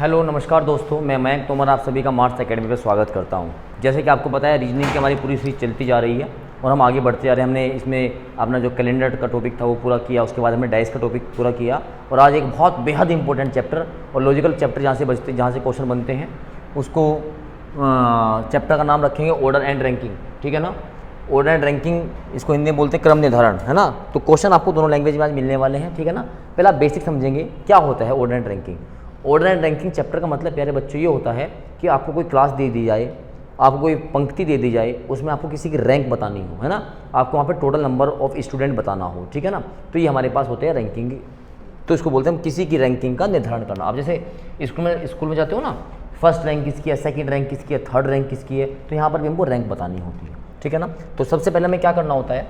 Hello नमस्कार दोस्तों, मैं मयंक तोमर आप सभी का मार्क्स एकेडमी पर स्वागत करता हूं। जैसे कि आपको पता है रीजनिंग की हमारी पूरी सीरीज चलती जा रही है और हम आगे बढ़ते जा रहे हैं। हमने इसमें अपना जो कैलेंडर का टॉपिक था वो पूरा किया, उसके बाद हमने डाइस का टॉपिक पूरा किया और आज एक बहुत बेहद इंपॉर्टेंट चैप्टर और लॉजिकल चैप्टर जहाँ से क्वेश्चन बनते हैं उसको चैप्टर का नाम रखेंगे ऑर्डर एंड रैंकिंग। ठीक है ना, ऑर्डर एंड रैंकिंग इसको हिंदी में बोलते हैं क्रम निर्धारण, है ना। तो क्वेश्चन आपको दोनों लैंग्वेज में आज मिलने वाले हैं। ठीक है ना, पहले आप बेसिक समझेंगे क्या होता है order and ranking. Order and ranking chapter का मतलब प्यारे बच्चों ये होता है कि आपको कोई क्लास दे दी जाए, आपको कोई पंक्ति दे दी जाए, उसमें आपको किसी की रैंक बतानी हो, है ना, आपको वहाँ पे टोटल नंबर ऑफ स्टूडेंट बताना हो। ठीक है ना, तो ये हमारे पास होते हैं रैंकिंग। तो इसको बोलते हैं हम किसी की रैंकिंग का निर्धारण करना। आप जैसे स्कूल में जाते हो ना, फर्स्ट रैंक किसकी है, सेकंड रैंक किसकी है, थर्ड रैंक किसकी है, तो यहाँ पर भी हमको रैंक बतानी होती है। ठीक है ना, तो सबसे पहले हमें क्या करना होता है,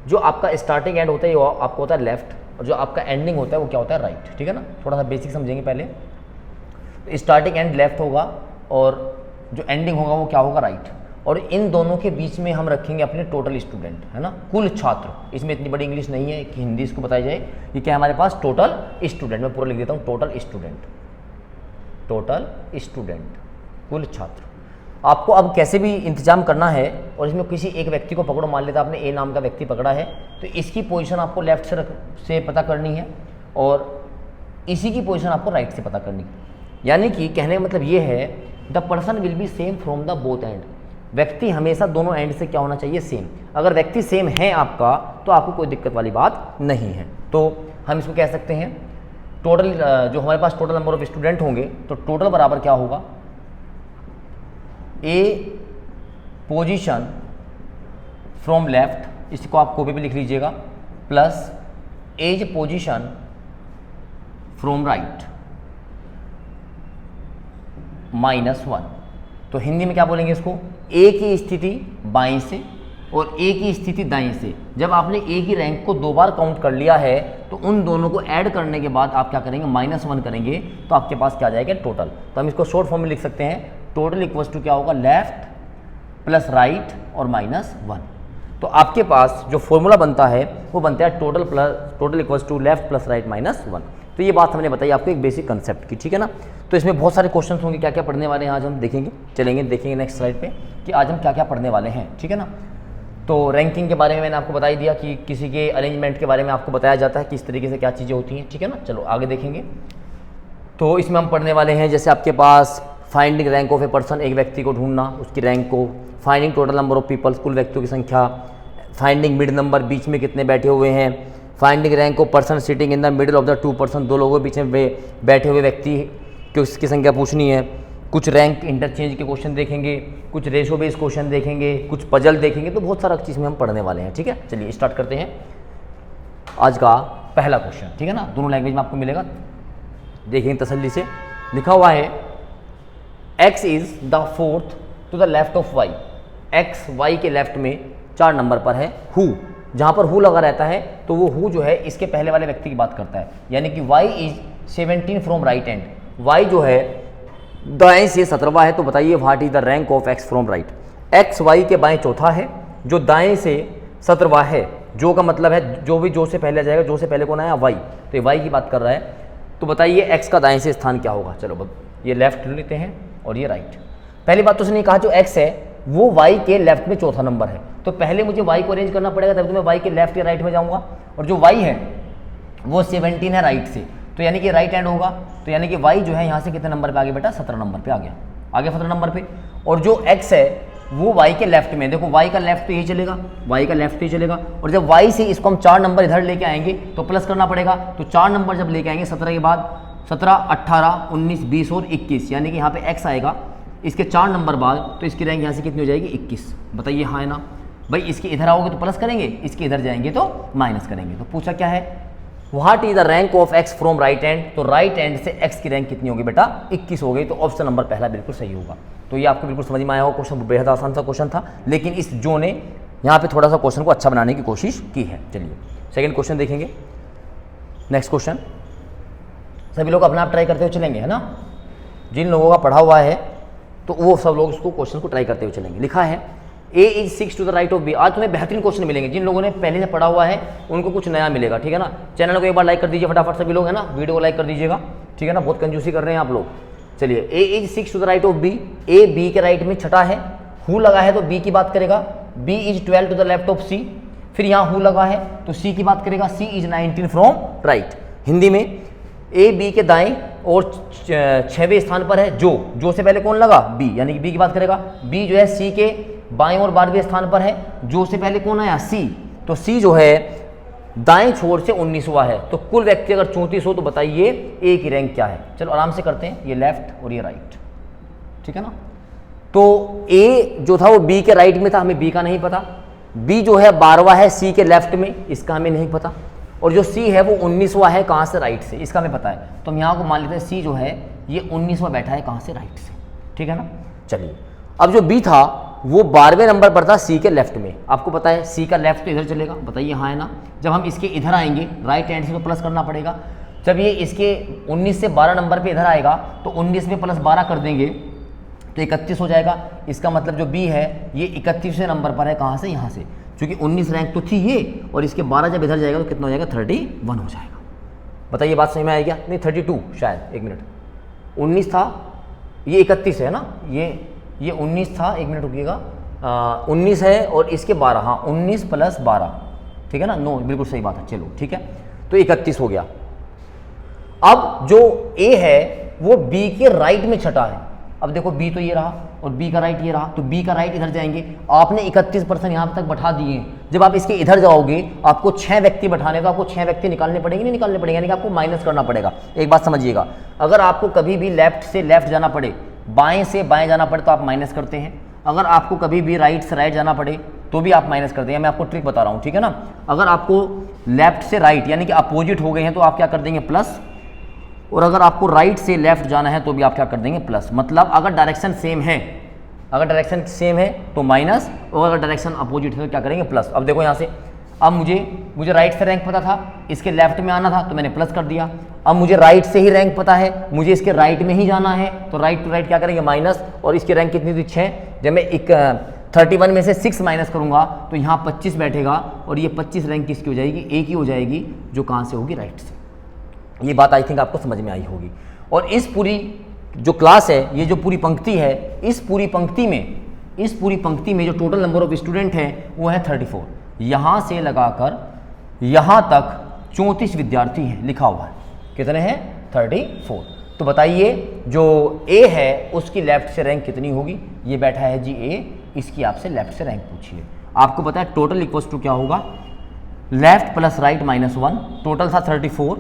जो आपका स्टार्टिंग एंड होता है वो आपको होता है लेफ्ट और जो आपका एंडिंग होता है वो क्या होता है राइट। ठीक है ना, थोड़ा सा बेसिक समझेंगे पहले। स्टार्टिंग एंड लेफ्ट होगा और जो एंडिंग होगा वो क्या होगा राइट, और इन दोनों के बीच में हम रखेंगे अपने टोटल स्टूडेंट, है ना, कुल छात्र। इसमें इतनी बड़ी इंग्लिश नहीं है कि हिंदी इसको बताई जाए। ये क्या है हमारे पास टोटल स्टूडेंट, मैं पूरा लिख देता हूँ टोटल स्टूडेंट, टोटल स्टूडेंट कुल छात्र। आपको अब कैसे भी इंतजाम करना है और इसमें किसी एक व्यक्ति को पकड़ो, मान लेता आपने ए नाम का व्यक्ति पकड़ा है, तो इसकी पोजीशन आपको लेफ्ट से पता करनी है और इसी की पोजीशन आपको राइट से पता करनी है। यानी कि कहने का मतलब ये है the person will be same from the both and. व्यक्ति हमेशा दोनों एंड से क्या होना चाहिए, सेम। अगर व्यक्ति सेम है आपका तो आपको कोई दिक्कत वाली बात नहीं है। तो हम इसको कह सकते हैं टोटल, जो हमारे पास टोटल नंबर ऑफ स्टूडेंट होंगे तो टोटल बराबर क्या होगा, ए पोजीशन फ्रॉम लेफ्ट, इसको आप कॉपी पे लिख लीजिएगा, plus as position from right -1। तो हिंदी में क्या बोलेंगे इसको, ए की स्थिति बाएं से और ए की स्थिति दाएं से। जब आपने ए की रैंक को 2 बार काउंट कर लिया है तो उन दोनों को ऐड करने के बाद आप क्या करेंगे, -1 करेंगे, तो आपके पास क्या जाएगा टोटल। तो हम इसको शॉर्ट फॉर्म में लिख सकते हैं, टोटल इक्वल्स टू क्या होगा, लेफ्ट प्लस राइट और -1। तो आपके पास जो फॉर्मूला बनता है वो बनता है total equals to left plus right -1। तो ये बात हमने बताई आपको एक बेसिक कंसेप्ट की। ठीक है ना, तो इसमें बहुत सारे क्वेश्चंस होंगे, क्या क्या पढ़ने वाले हैं आज हम देखेंगे, देखेंगे नेक्स्ट स्लाइड पे कि आज हम क्या क्या पढ़ने वाले हैं। ठीक है ना, तो रैंकिंग के बारे में मैंने आपको बता ही दिया कि किसी के अरेंजमेंट के बारे में आपको बताया जाता है किस तरीके से क्या चीज़ें होती हैं। ठीक है ना, चलो आगे देखेंगे। तो इसमें हम पढ़ने वाले हैं जैसे आपके पास finding rank of a person, एक व्यक्ति को ढूंढना उसकी रैंक को, finding total number of peoples, कुल व्यक्तियों की संख्या, फाइंडिंग मिड नंबर, बीच में कितने बैठे हुए हैं, finding rank of person sitting in the middle of the 2 person, 2 लोगों के बीच में बैठे हुए व्यक्ति की उसकी संख्या पूछनी है। कुछ रैंक इंटरचेंज के क्वेश्चन देखेंगे, कुछ रेशो बेस्ड क्वेश्चन देखेंगे, कुछ पजल देखेंगे, तो बहुत सारा चीज़ में हम पढ़ने वाले हैं। ठीक है, चलिए स्टार्ट करते हैं आज का पहला क्वेश्चन। ठीक है ना, दोनों लैंग्वेज में आपको मिलेगा, देखेंगे तसल्ली से। लिखा हुआ है x is the fourth to the left of y, x y के लेफ्ट में 4 नंबर पर है। हु, जहाँ पर हु लगा रहता है तो वो हु जो है इसके पहले वाले व्यक्ति की बात करता है, यानी कि y is 17 from right and. y जो है दाएं से 17वां है, तो बताइए what is the rank of x from right. x y के बाएं चौथा है, जो दाएं से 17वां है, जो का मतलब है जो भी जो से पहले जाएगा, जो से पहले कौन आया, y, तो ये y की बात कर रहा है। तो बताइए x का दाएं से स्थान क्या होगा। चलो ये लेफ्ट लेते हैं और ये राइट। पहली बात तो उसने कहा जो x है वो y के लेफ्ट में चौथा नंबर है, तो पहले मुझे y को अरेंज करना पड़ेगा, तब तो मैं y के लेफ्ट या राइट में जाऊंगा, और जो y है वो 17 है राइट से, तो यानी कि राइट हैंड होगा, तो यानी कि y जो है यहाँ से कितने नंबर पे आ गया बेटा, 17 नंबर पे आ गया, आगे 17 नंबर पे। और जो x है वो y के लेफ्ट में, देखो y का लेफ्ट तो यही चलेगा, y का लेफ्ट तो यही चलेगा, और जब y से इसको हम 4 नंबर इधर लेके आएंगे तो प्लस करना पड़ेगा, तो 4 नंबर जब लेके आएंगे 17 के बाद 17, 18, 19, 20 और 21, यानी कि यहाँ पे x आएगा इसके 4 नंबर बाद, तो इसकी रैंक यहाँ से कितनी हो जाएगी, 21। बताइए हाँ है ना भाई, इसके इधर आओगे तो प्लस करेंगे, इसके इधर जाएंगे तो माइनस करेंगे। तो पूछा क्या है, what is the rank of x from right and, तो राइट एंड से x की रैंक कितनी होगी बेटा, 21 हो गई, तो ऑप्शन नंबर पहला बिल्कुल सही होगा। तो ये आपको बिल्कुल समझ में आया होगा, क्वेश्चन बेहद आसान सा क्वेश्चन था, लेकिन इस जो ने यहाँ पे थोड़ा सा क्वेश्चन को अच्छा बनाने की कोशिश की है। चलिए सेकेंड क्वेश्चन देखेंगे। नेक्स्ट क्वेश्चन सभी लोग अपना आप ट्राई करते हुए चलेंगे, है ना, जिन लोगों का पढ़ा हुआ है तो वो सब लोग इसको क्वेश्चन को ट्राई करते हुए चलेंगे। लिखा है A is 6 to the right of B. आज तुम्हें बेहतरीन क्वेश्चन मिलेंगे, जिन लोगों ने पहले से पढ़ा हुआ है उनको कुछ नया मिलेगा। ठीक है ना, चैनल को एक बार लाइक कर दीजिए फटाफट सभी लोग, है ना, वीडियो को लाइक कर दीजिएगा। ठीक है ना, बहुत कंजूसी कर रहे हैं आप लोग। चलिए A is 6 to the right of B, A B के राइट में छठा है, हु लगा है तो बी की बात करेगा, B is 12 to the left of C, फिर यहाँ हु लगा है तो सी की बात करेगा, सी इज 19 फ्रॉम राइट। हिंदी में ए बी के दाएं और 6वें स्थान पर है, जो से पहले कौन लगा, बी, यानी कि बी की बात करेगा। बी जो है सी के बाएं और 12वें स्थान पर है, जो से पहले कौन आया, सी, तो सी जो है दाएं छोर से 19वां है। तो कुल व्यक्ति अगर 34 हो तो बताइए ए की रैंक क्या है। चलो आराम से करते हैं, ये लेफ्ट और ये राइट, ठीक है ना। तो ए जो था वो बी के राइट में था, हमें बी का नहीं पता। बी जो है 12वां है सी के लेफ्ट में, इसका हमें नहीं पता। और जो सी है वो 19वां है, कहाँ से, राइट से, इसका हमें पता है। तो हम यहाँ को मान लेते हैं सी जो है ये 19वां बैठा है, कहाँ से, राइट से, ठीक है ना। चलिए अब जो बी था वो 12वें नंबर पर था सी के लेफ्ट में। आपको पता है सी का लेफ्ट तो इधर चलेगा, बताइए हाँ है ना। जब हम इसके इधर आएंगे राइट हैंड से तो प्लस करना पड़ेगा। जब ये इसके 19 से 12 नंबर पे इधर आएगा तो 19 में प्लस 12 कर देंगे तो 31 हो जाएगा। इसका मतलब जो बी है ये 31वें नंबर पर है, कहाँ से, यहाँ से, क्योंकि 19 रैंक तो थी ये, और इसके 12 जब इधर जाएगा तो कितना हो जाएगा, 31 हो जाएगा। बताइए बात समझ में आई क्या, नहीं 32 शायद, एक मिनट, 19 था, ये 31 है ना, ये 19 था, एक मिनट रुकिएगा, 19 है और इसके 12, हाँ 19 प्लस 12, ठीक है ना, 9, बिल्कुल सही बात है। चलो ठीक है, तो 31 हो गया। अब जो ए है वो बी के राइट में छठा है। अब देखो बी तो ये रहा और बी का राइट ये रहा, तो बी का राइट इधर जाएंगे। आपने 31% यहाँ तक बैठा दिए, जब आप इसके इधर जाओगे आपको 6 व्यक्ति बैठाने, तो आपको 6 व्यक्ति निकालने पड़ेंगे, नहीं निकालने पड़ेंगे, यानी कि आपको माइनस करना पड़ेगा। एक बात समझिएगा, अगर आपको कभी भी लेफ्ट से लेफ्ट जाना पड़े, बाएं से बाएं जाना पड़े तो आप माइनस करते हैं। अगर आपको कभी भी राइट से राइट जाना पड़े तो भी आप माइनस करते हैं। मैं आपको ट्रिक बता रहा हूँ, ठीक है ना। अगर आपको लेफ्ट से राइट यानी कि अपोजिट हो गए हैं तो आप क्या कर देंगे, प्लस, और अगर आपको राइट से लेफ्ट जाना है तो भी आप क्या कर देंगे, प्लस। मतलब अगर डायरेक्शन सेम है, अगर डायरेक्शन सेम है तो माइनस, और अगर डायरेक्शन अपोजिट है तो क्या करेंगे, प्लस। अब देखो यहाँ से, अब मुझे राइट से रैंक पता था, इसके लेफ्ट में आना था तो मैंने प्लस कर दिया। अब मुझे राइट से ही रैंक पता है, मुझे इसके राइट में ही जाना है, तो राइट टू राइट क्या करेंगे, माइनस। और इसकी रैंक कितनी थी, 6। जब मैं 31 में से 6 माइनस करूंगा तो यहाँ 25 बैठेगा, और ये 25 रैंक किसकी हो जाएगी, ए की हो जाएगी, जो कहाँ से होगी, राइट से। ये बात आई थिंक आपको समझ में आई होगी। और इस पूरी जो क्लास है, ये जो पूरी पंक्ति है, इस पूरी पंक्ति में जो टोटल नंबर ऑफ स्टूडेंट हैं वो है 34। यहाँ से लगाकर यहाँ तक 34 विद्यार्थी हैं, लिखा हुआ है। कितने हैं, 34। तो बताइए जो ए है उसकी लेफ्ट से रैंक कितनी होगी। ये बैठा है जी ए, इसकी आपसे लेफ्ट से रैंक पूछिए। आपको पता है टोटल इक्वल्स टू क्या होगा, left plus right minus 1। Total था 34,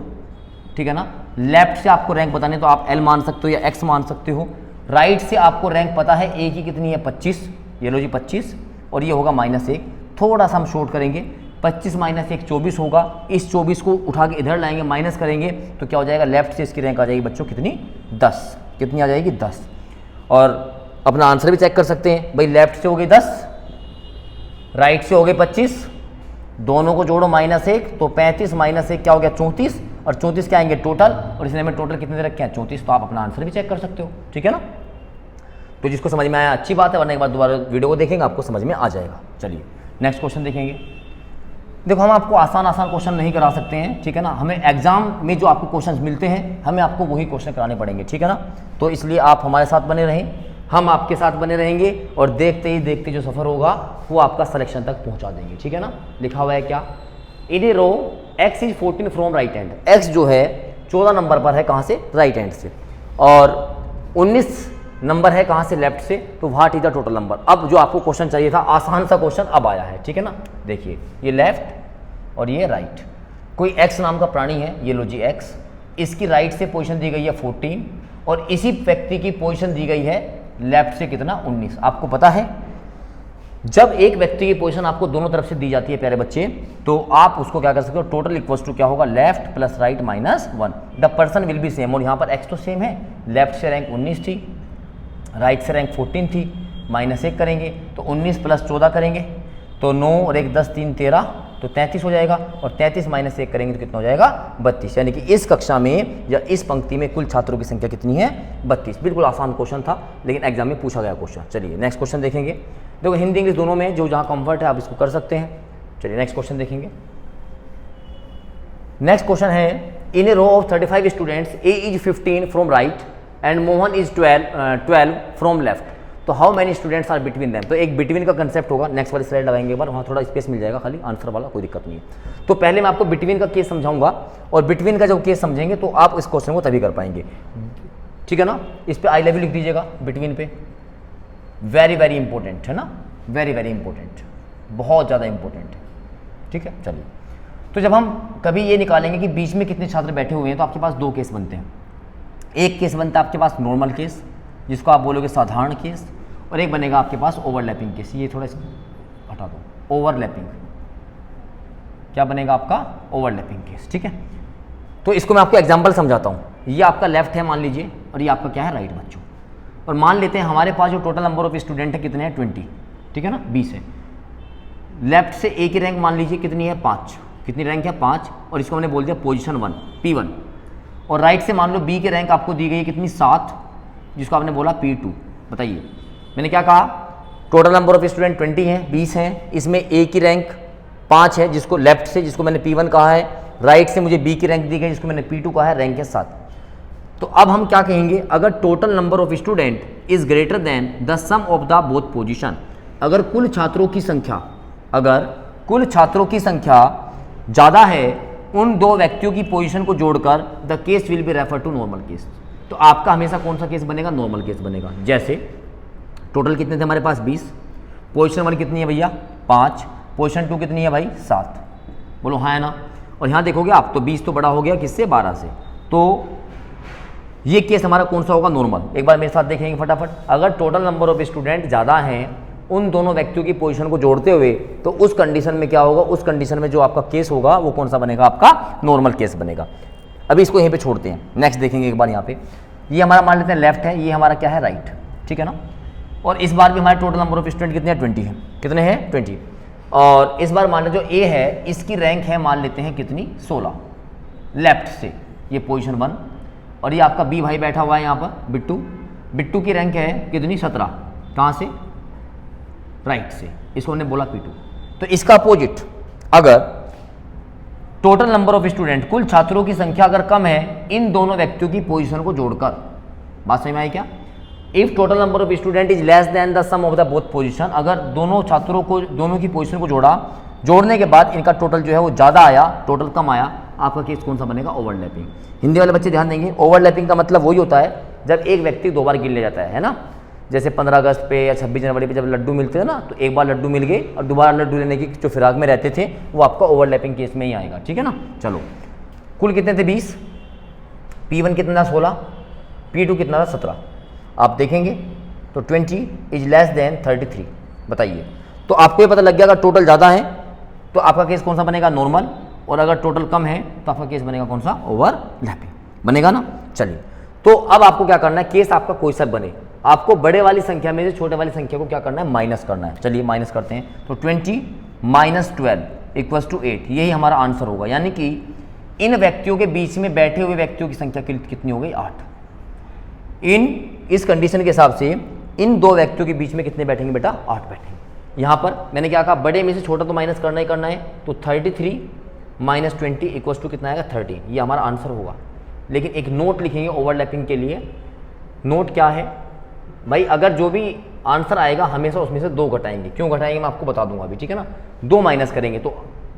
ठीक है ना। लेफ्ट से आपको रैंक बताने तो आप एल मान सकते हो या एक्स मान सकते हो। राइट से आपको रैंक पता है ए की कितनी है, 25, ये लो जी 25, और ये होगा -1। थोड़ा सा हम शॉर्ट करेंगे, 25 - 1 24 होगा। इस 24 को उठा के इधर लाएंगे, माइनस करेंगे तो क्या हो जाएगा, लेफ्ट से इसकी रैंक आ जाएगी बच्चों कितनी, 10। कितनी आ जाएगी, 10। और अपना आंसर भी चेक कर सकते हैं भाई, लेफ्ट से हो गई 10, राइट से हो गई 25, दोनों को जोड़ो -1 तो 35 - 1 क्या हो गया, 34, और 34 क्या आएंगे टोटल, और इसने हमें टोटल कितने दे रखे हैं, 34। तो आप अपना आंसर भी चेक कर सकते हो, ठीक है ना। तो जिसको समझ में आया अच्छी बात है, वरना एक बार दोबारा वीडियो को देखेंगे आपको समझ में आ जाएगा। चलिए नेक्स्ट क्वेश्चन देखेंगे। देखो हम आपको आसान क्वेश्चन नहीं करा सकते हैं, ठीक है ना। हमें एग्जाम में जो आपको क्वेश्चंस मिलते हैं हमें आपको वही क्वेश्चन कराने पड़ेंगे, ठीक है ना। तो इसलिए आप हमारे साथ बने रहें, हम आपके साथ बने रहेंगे, और देखते ही देखते जो सफ़र होगा वो आपका सिलेक्शन तक पहुंचा देंगे, ठीक है ना। लिखा हुआ है क्या, इन a row x is 14 from right hand. x जो है 14 नंबर पर है, कहाँ से, राइट हैंड से, और 19 नंबर है कहाँ से, लेफ्ट से। तो what is the total number. अब जो आपको क्वेश्चन चाहिए था, आसान सा क्वेश्चन अब आया है, ठीक है ना। देखिए ये लेफ्ट और ये राइट, कोई x नाम का प्राणी है, ये लो जी x, इसकी राइट से पोजीशन दी गई है 14, और इसी व्यक्ति की पोजीशन दी गई है लेफ्ट से कितना, 19। आपको पता है जब एक व्यक्ति की पोजीशन आपको दोनों तरफ से दी जाती है प्यारे बच्चे, तो आप उसको क्या कर सकते हो, टोटल इक्वल्स टू क्या होगा, left plus right -1। The person will be same, और यहाँ पर x तो सेम है, लेफ्ट से रैंक 19 थी, राइट से रैंक 14 थी, -1 करेंगे तो 19 + 14 करेंगे तो 9 और 1 10 3 13, तो 33 हो जाएगा, और 33 - 1 करेंगे तो कितना हो जाएगा, 32। यानी कि इस कक्षा में या इस पंक्ति में कुल छात्रों की संख्या कितनी है, 32। बिल्कुल आसान क्वेश्चन था, लेकिन एग्जाम में पूछा गया क्वेश्चन। चलिए नेक्स्ट क्वेश्चन देखेंगे। देखो हिंदी इंग्लिश दोनों में जो जहाँ कंफर्ट है आप इसको कर सकते हैं। चलिए नेक्स्ट क्वेश्चन देखेंगे। नेक्स्ट क्वेश्चन है, in a row of 35 students A is 15 from right and Mohan is 12 from left, तो how many students are between them. तो एक बिटवीन का कंसेप्ट होगा, नेक्स्ट वाली स्लाइड लगाएंगे एक बार, वहाँ थोड़ा स्पेस मिल जाएगा खाली आंसर वाला, कोई दिक्कत नहीं है। तो पहले मैं आपको बिटवीन का केस समझाऊंगा, और बिटवीन का जब केस समझेंगे तो आप इस क्वेश्चन को तभी कर पाएंगे, ठीक है ना। इस पे आई लव यू लिख दीजिएगा बिटवीन पे, वेरी वेरी इंपॉर्टेंट है ना, वेरी वेरी इंपॉर्टेंट, बहुत ज़्यादा इंपॉर्टेंट है, ठीक है। चलिए, तो जब हम कभी ये निकालेंगे कि बीच में कितने छात्र बैठे हुए हैं, तो आपके पास दो केस बनते हैं। एक केस बनता है आपके पास नॉर्मल केस, जिसको आप बोलोगे साधारण केस, और एक बनेगा आपके पास ओवरलैपिंग केस। ये थोड़ा इसको हटा दो, ओवरलैपिंग, क्या बनेगा आपका ओवरलैपिंग केस, ठीक है। तो इसको मैं आपको एग्जांपल समझाता हूँ। ये आपका लेफ्ट है मान लीजिए, और ये आपका क्या है राइट बच्चों। और मान लेते हैं हमारे पास जो टोटल नंबर ऑफ स्टूडेंट है कितने हैं 20, ठीक है ना, 20 है। लेफ्ट से ए की रैंक मान लीजिए कितनी है 5, कितनी रैंक है 5, और इसको हमने बोल दिया पोजीशन 1 P1। और राइट से मान लो बी की रैंक आपको दी गई है कितनी 7, जिसको आपने बोला P2। बताइए मैंने क्या कहा, टोटल नंबर ऑफ स्टूडेंट 20 हैं, 20 हैं, इसमें ए की रैंक 5 है जिसको लेफ्ट से, जिसको मैंने P1 कहा है, राइट से मुझे बी की रैंक दी गई जिसको मैंने P2 कहा है, रैंक है 7। तो अब हम क्या कहेंगे, अगर total number of student is greater than the sum of the both position, अगर कुल छात्रों की संख्या, अगर कुल छात्रों की संख्या ज़्यादा है उन दो व्यक्तियों की पोजीशन को जोड़कर, the case will be refer to normal case. तो आपका हमेशा कौन सा केस बनेगा, नॉर्मल केस बनेगा। जैसे टोटल कितने थे हमारे पास 20, पोजीशन 1 कितनी है भैया 5, पोजीशन 2 कितनी है भाई 7, बोलो हाँ है ना। और यहाँ देखोगे आप तो 20 तो बड़ा हो गया किससे 12 से, तो ये केस हमारा कौन सा होगा, नॉर्मल। एक बार मेरे साथ देखेंगे फटाफट, अगर टोटल नंबर ऑफ स्टूडेंट ज़्यादा हैं उन दोनों व्यक्तियों की पोजीशन को जोड़ते हुए, तो उस कंडीशन में क्या होगा, उस कंडीशन में जो आपका केस होगा वो कौन सा बनेगा, आपका नॉर्मल केस बनेगा। अभी इसको यहीं पे छोड़ते हैं, नेक्स्ट देखेंगे एक बार। यहाँ पे ये हमारा मान लेते हैं लेफ्ट है, ये हमारा क्या है राइट, ठीक है ना। और इस बार भी हमारे टोटल नंबर ऑफ स्टूडेंट कितने हैं 20 हैं, कितने हैं 20। और इस बार मान लो जो ए है इसकी रैंक है मान लेते हैं कितनी 16, लेफ्ट से, ये पोजीशन 1। और ये आपका बी भाई बैठा हुआ है यहाँ पर बिट्टू, बिट्टू की रैंक है कितनी 17, कहाँ से, राइट से, इसको हमने बोला P2। तो इसका अपोजिट, अगर टोटल नंबर ऑफ स्टूडेंट, कुल छात्रों की संख्या अगर कम है इन दोनों व्यक्तियों की पोजीशन को जोड़कर, बात समझ में आई क्या। If total number of student is less than the sum of the both position, अगर दोनों छात्रों को, दोनों की पोजीशन को जोड़ने के बाद इनका टोटल जो है वो ज़्यादा आया, टोटल कम आया, आपका केस कौन सा बनेगा, ओवरलैपिंग। हिंदी वाले बच्चे ध्यान देंगे, ओवरलैपिंग का मतलब वही होता है जब एक व्यक्ति 2 बार गिन ले जाता है ना। जैसे 15 अगस्त पे या 26 जनवरी पे जब लड्डू मिलते हैं ना, तो एक बार लड्डू मिल गए और दोबारा लड्डू लेने की जो फिराक में रहते थे वो आपका ओवरलैपिंग केस में ही आएगा, ठीक है ना। चलो, कुल कितने थे 20, P1 कितना था 16, P2 कितना था 17। आप देखेंगे तो 20 इज लेस देन 33। बताइए, तो आपको ये पता लग गया अगर टोटल ज़्यादा है तो आपका केस कौन सा बनेगा, नॉर्मल, और अगर टोटल कम है तो आपका केस बनेगा कौन सा, ओवरलैपिंग बनेगा ना। चलिए, तो अब आपको क्या करना है, केस आपका कोई सा बने, आपको बड़े वाली संख्या में से छोटे वाली संख्या को क्या करना है, माइनस करना है। चलिए माइनस करते हैं, तो 20 - 12 = 8, यही हमारा आंसर होगा। यानी कि इन व्यक्तियों के बीच में बैठे हुए व्यक्तियों की संख्या कितनी हो गई, 8। इस कंडीशन के हिसाब से इन दो व्यक्तियों के बीच में कितने बैठेंगे बेटा, 8 बैठेंगे। यहाँ पर मैंने क्या कहा, बड़े में से छोटा तो माइनस करना ही करना है, तो 33 - 20 = कितना आएगा, 30। ये हमारा आंसर होगा। लेकिन एक नोट लिखेंगे ओवरलैपिंग के लिए। नोट क्या है भाई, अगर जो भी आंसर आएगा हमेशा उसमें से 2 घटाएंगे। क्यों घटाएंगे मैं आपको बता दूंगा अभी, ठीक है ना। 2 माइनस करेंगे तो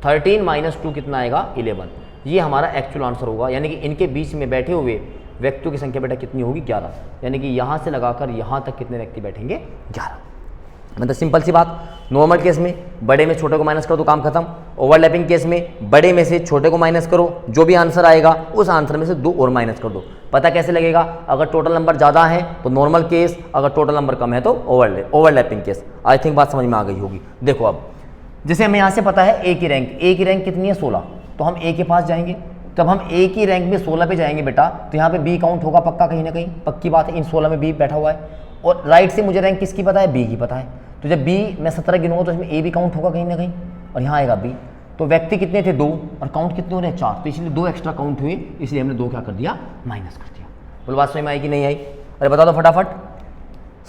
13 - 2 कितना आएगा, 11। ये हमारा एक्चुअल आंसर होगा। यानी कि इनके बीच में बैठे हुए व्यक्तियों की संख्या बेटा कितनी होगी, 11। यानी कि यहाँ से लगाकर यहाँ तक कितने व्यक्ति बैठेंगे, 11। मतलब सिंपल सी बात, नॉर्मल केस में बड़े में छोटे को माइनस करो तो काम खत्म। ओवरलैपिंग केस में बड़े में से छोटे को माइनस करो, जो भी आंसर आएगा उस आंसर में से 2 और माइनस कर दो। पता कैसे लगेगा, अगर टोटल नंबर ज़्यादा है तो नॉर्मल केस, अगर टोटल नंबर कम है तो ओवरलैपिंग केस। आई थिंक बात समझ में आ गई होगी। देखो अब जैसे हमें यहाँ से पता है ए की रैंक कितनी है, 16, तो हम ए के पास जाएंगे। तब हम ए की रैंक में 16 पे जाएंगे बेटा, तो यहाँ पे बी काउंट होगा पक्का, कहीं ना कहीं पक्की बात है। इन 16 में बी बैठा हुआ है, और राइट से मुझे रैंक किसकी पता है, बी की पता है। तो जब बी मैं 17 गिनूंगा तो इसमें ए भी काउंट होगा कहीं ना कहीं, और यहाँ आएगा बी। तो व्यक्ति कितने थे, 2, और काउंट कितने हो रहे हैं, 4। तो इसलिए 2 एक्स्ट्रा काउंट हुए, इसलिए हमने 2 क्या कर दिया, माइनस कर दिया। बोल बात समझ में आई कि नहीं आई, अरे बता दो फटाफट।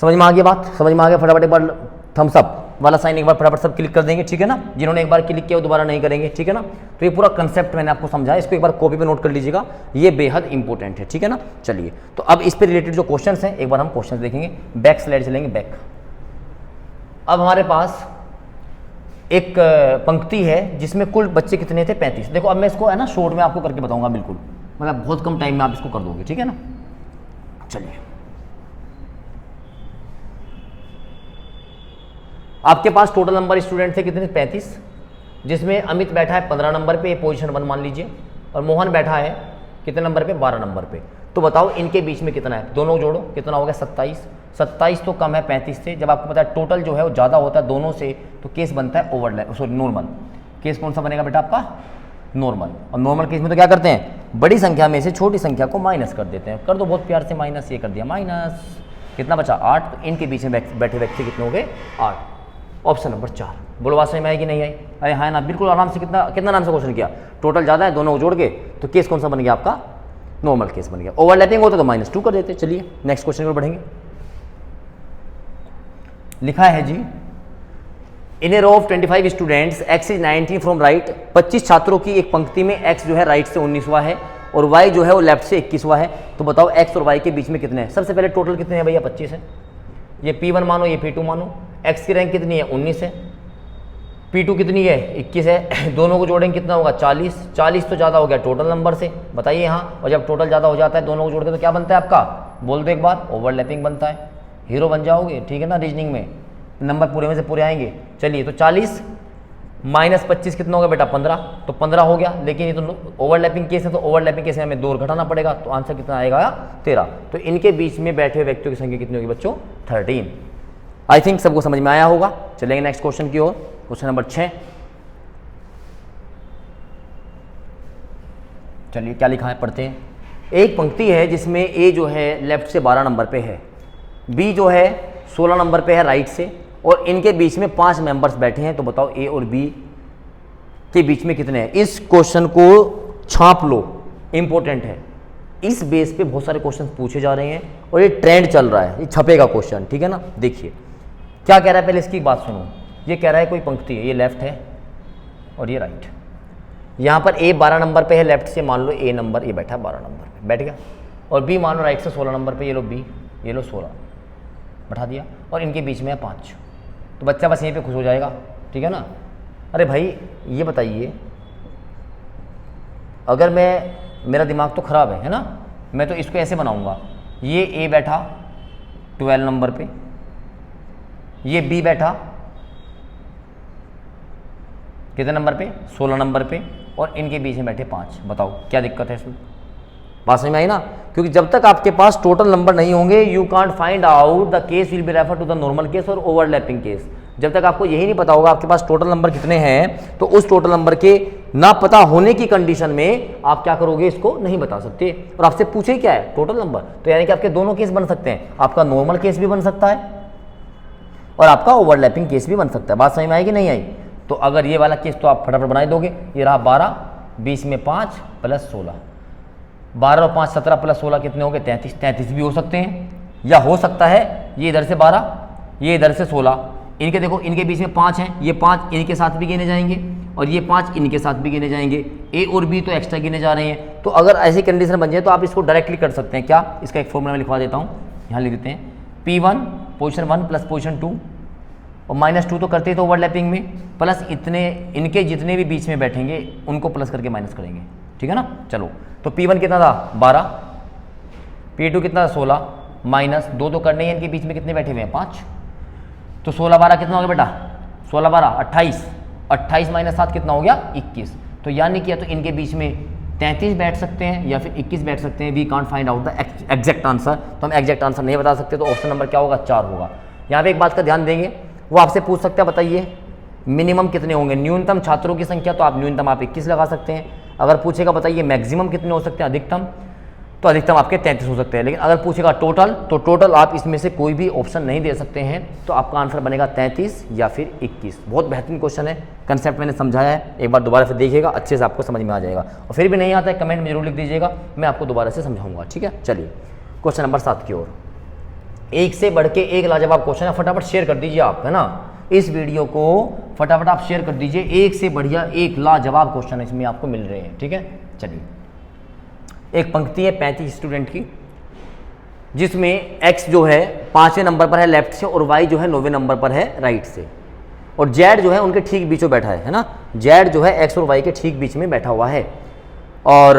समझ में आ गया बात, समझ में आ गया, फटाफट एक बार थम्स अप। वाला साइन एक बार फटाफट सब क्लिक कर देंगे, ठीक है ना। जिन्होंने एक बार क्लिक किया वो दोबारा नहीं करेंगे, ठीक है ना। तो ये पूरा कंसेप्ट मैंने आपको समझाया, इसको एक बार कॉपी पे नोट कर लीजिएगा, ये बेहद इंपॉर्टेंट है, ठीक है ना। चलिए, तो अब इस पे रिलेटेड जो क्वेश्चंस हैं एक बार हम क्वेश्चंस देखेंगे। बैक स्लाइड चलेंगे, बैक। अब हमारे पास एक पंक्ति है जिसमें कुल बच्चे कितने थे, 35। देखो अब मैं इसको है ना शॉर्ट में आपको करके बताऊंगा, बिल्कुल मतलब बहुत कम टाइम में आप इसको कर दोगे, ठीक है ना। चलिए, आपके पास टोटल नंबर स्टूडेंट थे कितने, 35, जिसमें अमित बैठा है 15 नंबर पे, पोजीशन 1 मान लीजिए, और मोहन बैठा है कितने नंबर पे, 12 नंबर पे। तो बताओ इनके बीच में कितना है, दोनों जोड़ो, कितना हो गया, 27। 27 तो कम है 35 से। जब आपको पता है टोटल जो है वो ज़्यादा होता है दोनों से, तो केस बनता है ओवरलैप, सॉरी नॉर्मल। केस कौन सा बनेगा बेटा आपका, नॉर्मल। और नॉर्मल केस में तो क्या करते हैं, बड़ी संख्या में से छोटी संख्या को माइनस कर देते हैं। कर दो बहुत प्यार से माइनस, ये कर दिया माइनस, कितना बचा 8। तो इनके बीच में बैठे व्यक्ति कितने हो गए, 8। Option number 4। बोलो बात समझ में आएगी नहीं आई, अरे हाँ ना, बिल्कुल आराम से। कितना आराम से क्वेश्चन किया, टोटल ज़्यादा है दोनों को जोड़ के, तो केस कौन सा बन गया आपका, नॉर्मल केस बन गया। ओवरलैपिंग होता तो -2 कर देते। चलिए नेक्स्ट क्वेश्चन पर बढ़ेंगे। लिखा है जी, in a row of 25 students x is 19 from right. 25 छात्रों की एक पंक्ति में x जो है राइट से 19वां है और y जो है वो लेफ्ट से 21वां है। तो बताओ x और y के बीच में कितने हैं। सबसे पहले टोटल कितने हैं भैया, 25 है। ये P1 मानो, ये P2 मानो। x की रैंक कितनी है, 19 है। P2 कितनी है, 21 है। दोनों को जोड़ेंगे कितना होगा, 40। 40 तो ज़्यादा हो गया टोटल नंबर से, बताइए यहाँ। और जब टोटल ज़्यादा हो जाता है दोनों को जोड़ के तो क्या बनता है आपका, बोल दो एक बार, ओवरलैपिंग बनता है। हीरो बन जाओगे, ठीक है ना। रीजनिंग में नंबर पूरे में से पूरे आएंगे। चलिए, तो 40 माइनस 25 कितना होगा बेटा, 15। तो 15 हो गया, लेकिन ये तो ओवरलैपिंग केस है, तो ओवरलैपिंग केस में हमें 2 घटाना पड़ेगा, तो आंसर कितना आएगा, 13। तो इनके बीच में बैठे हुए व्यक्तियों की संख्या कितनी होगी बच्चों, 13। आई थिंक सबको समझ में आया होगा। चलेंगे नेक्स्ट क्वेश्चन की ओर, क्वेश्चन नंबर 6। चलिए क्या लिखा है, पढ़ते हैं। एक पंक्ति है जिसमें ए जो है लेफ्ट से 12 नंबर पे है, बी जो है 16 नंबर पे है राइट से, और इनके बीच में 5 मेंबर्स बैठे हैं। तो बताओ ए और बी के बीच में कितने हैं। इस क्वेश्चन को छाप लो, इंपॉर्टेंट है। इस बेस पे बहुत सारे क्वेश्चन पूछे जा रहे हैं और ये ट्रेंड चल रहा है, ये छपेगा क्वेश्चन, ठीक है ना। देखिए क्या कह रहा है, पहले इसकी बात सुनो। ये कह रहा है कोई पंक्ति है, ये लेफ्ट है और ये राइट। यहाँ पर ए 12 नंबर पे है लेफ्ट से, मान लो ए नंबर, ये बैठा है 12 नंबर पे, बैठ गया। और बी मान लो राइट से 16 नंबर पे, ये लो बी, ये लो 16, बैठा दिया। और इनके बीच में है 5। तो बच्चा बस यहीं पे खुश हो जाएगा, ठीक है ना। अरे भाई ये बताइए, अगर मेरा दिमाग तो ख़राब है ना, मैं तो इसको ऐसे बनाऊंगा। ये ए बैठा 12 नंबर पे, ये बी बैठा कितने नंबर पे, 16 नंबर पे, और इनके बीच में बैठे 5। बताओ क्या दिक्कत है इसमें, बात समझ में आई ना। क्योंकि जब तक आपके पास टोटल नंबर नहीं होंगे, you can't find out the case will be refer to the normal case और ओवरलैपिंग केस। जब तक आपको यही नहीं पता होगा आपके पास टोटल नंबर कितने हैं, तो उस टोटल नंबर के ना पता होने की कंडीशन में आप क्या करोगे, इसको नहीं बता सकते। और आपसे पूछे क्या है, टोटल नंबर। तो यानी कि आपके दोनों केस बन सकते हैं, आपका नॉर्मल केस भी बन सकता है और आपका ओवरलैपिंग केस भी बन सकता है। बात समझ में आएगी नहीं आई। तो अगर ये वाला केस तो आप फटाफट बना दोगे। ये रहा 12, बीच में 5 प्लस 16, 12 और 5 17 प्लस 16 कितने हो गए, 33। 33 भी हो सकते हैं, या हो सकता है ये इधर से 12, ये इधर से 16। इनके देखो, इनके बीच में 5 हैं, ये 5 इनके साथ भी गिने जाएंगे और ये 5 इनके साथ भी गिने जाएंगे। ए और बी तो एक्स्ट्रा गिने जा रहे हैं। तो अगर ऐसी कंडीशन बन जाए तो आप इसको डायरेक्टली कर सकते हैं। क्या, इसका एक फॉर्मूला मैं लिखवा देता हूँ, यहाँ लिख देते हैं। P1 पोजीशन 1 प्लस पोजीशन 2, और -2 तो करते ही तो ओवरलैपिंग में, प्लस इतने इनके जितने भी बीच में बैठेंगे उनको प्लस करके माइनस करेंगे, ठीक है ना। चलो, तो P1 कितना था, 12, P2 कितना था, 16, माइनस 2 तो करने ही, इनके बीच में कितने बैठे हुए हैं, 5। तो 16 12 कितना हो गया बेटा, 16 12 28, 28 माइनस 7 कितना हो गया, 21। तो यानी कि या तो इनके बीच में 33 बैठ सकते हैं या फिर 21 बैठ सकते हैं। We can't find out the exact answer. तो हम एग्जैक्ट आंसर नहीं बता सकते, तो ऑप्शन नंबर क्या होगा, 4 होगा। यहाँ पे एक बात का ध्यान देंगे, वो आपसे पूछ सकते हैं बताइए मिनिमम कितने होंगे, न्यूनतम छात्रों की संख्या, तो आप न्यूनतम आप 21 लगा सकते हैं। अगर पूछेगा बताइए मैक्सिमम कितने हो सकते हैं, अधिकतम, तो अधिकतम आपके 33 हो सकते हैं। लेकिन अगर पूछेगा टोटल, तो टोटल आप इसमें से कोई भी ऑप्शन नहीं दे सकते हैं। तो आपका आंसर बनेगा 33 या फिर 21। बहुत बेहतरीन क्वेश्चन है, कंसेप्ट मैंने समझाया है, एक बार दोबारा से देखिएगा, अच्छे से आपको समझ में आ जाएगा। और फिर भी नहीं आता है कमेंट में जरूर लिख दीजिएगा, मैं आपको दोबारा से समझाऊंगा, ठीक है। चलिए क्वेश्चन नंबर 7 की ओर। एक से बढ़ के एक लाजवाब क्वेश्चन है, फटाफट शेयर कर दीजिए आप, है ना। इस वीडियो को फटाफट आप शेयर कर दीजिए, एक से बढ़िया एक लाजवाब क्वेश्चन इसमें आपको मिल रहे हैं। ठीक है, चलिए एक पंक्ति है 35 स्टूडेंट की, जिसमें x जो है 5वें नंबर पर है लेफ्ट से और y जो है 9वें नंबर पर है राइट से, और z जो है उनके ठीक बीच में बैठा है ना। z जो है x और y के ठीक बीच में बैठा हुआ है। और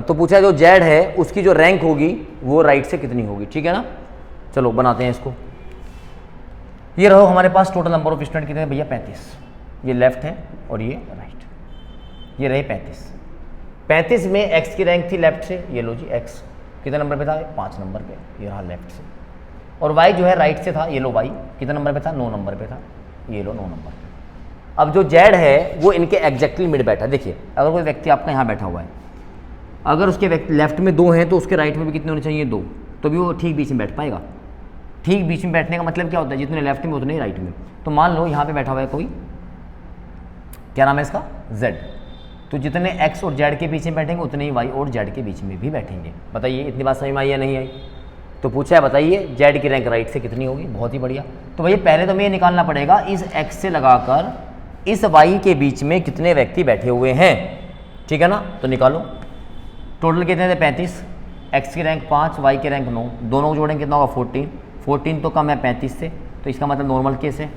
तो पूछा जो z है उसकी जो रैंक होगी वो राइट से कितनी होगी। ठीक है ना, चलो बनाते हैं इसको। ये रहो हमारे पास टोटल नंबर ऑफ स्टूडेंट कितने भैया 35, ये लेफ्ट है और ये राइट, ये रहे 35 में x की रैंक थी लेफ्ट से, ये लो जी x कितने नंबर पे था 5 नंबर पे, ये रहा लेफ्ट से, और y जो है राइट से था, ये लो y कितने नंबर पे था 9 नंबर पे था, ये लो 9 नंबर पे। अब जो z है वो इनके एग्जैक्टली मिड बैठा है। देखिए अगर कोई व्यक्ति आपका यहाँ बैठा हुआ है, अगर उसके लेफ्ट में 2 हैं तो उसके राइट में भी कितने होने चाहिए 2, तो भी वो ठीक बीच में बैठ पाएगा। ठीक बीच में बैठने का मतलब क्या होता है, जितने लेफ्ट में उतने ही राइट में। तो मान लो यहाँ पे बैठा हुआ है कोई, क्या नाम है इसका z, तो जितने x और z के बीच में बैठेंगे उतने ही y और z के बीच में भी बैठेंगे। बताइए इतनी बात समझ में आई या नहीं आई। तो पूछा है बताइए z की रैंक राइट से कितनी होगी। बहुत ही बढ़िया। तो भैया पहले तो हमें ये निकालना पड़ेगा इस x से लगाकर इस y के बीच में कितने व्यक्ति बैठे हुए हैं। ठीक है ना, तो निकालो। टोटल कितने थे 35, x की रैंक 5, y की रैंक 9, दोनों को जोड़ेंगे कितना होगा 14, 14 तो कम है 35 से, तो इसका मतलब नॉर्मल केस है।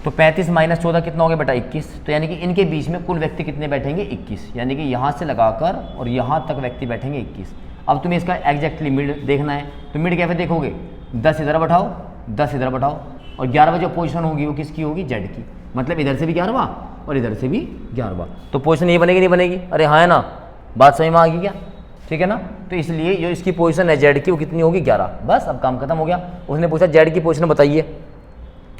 तो 35 माइनस 14 कितना हो गया बेटा 21, तो यानी कि इनके बीच में कुल व्यक्ति कितने बैठेंगे 21, यानी कि यहाँ से लगाकर और यहाँ तक व्यक्ति बैठेंगे 21। अब तुम्हें इसका एग्जैक्टली मिड देखना है, तो मिड कैसे देखोगे, 10 इधर बैठाओ 10 इधर बैठाओ, और 11वां जो पोजीशन होगी वो किसकी होगी z की, मतलब इधर से भी 11वां और इधर से भी 11वां। तो पोजीशन ये बनेगी नहीं बनेगी, अरे हाँ है ना, बात समझ में आ गई क्या। ठीक है ना, तो इसलिए जो इसकी पोजीशन है z की वो कितनी होगी 11। बस अब काम खत्म हो गया। उसने पूछा z की पोजीशन बताइए,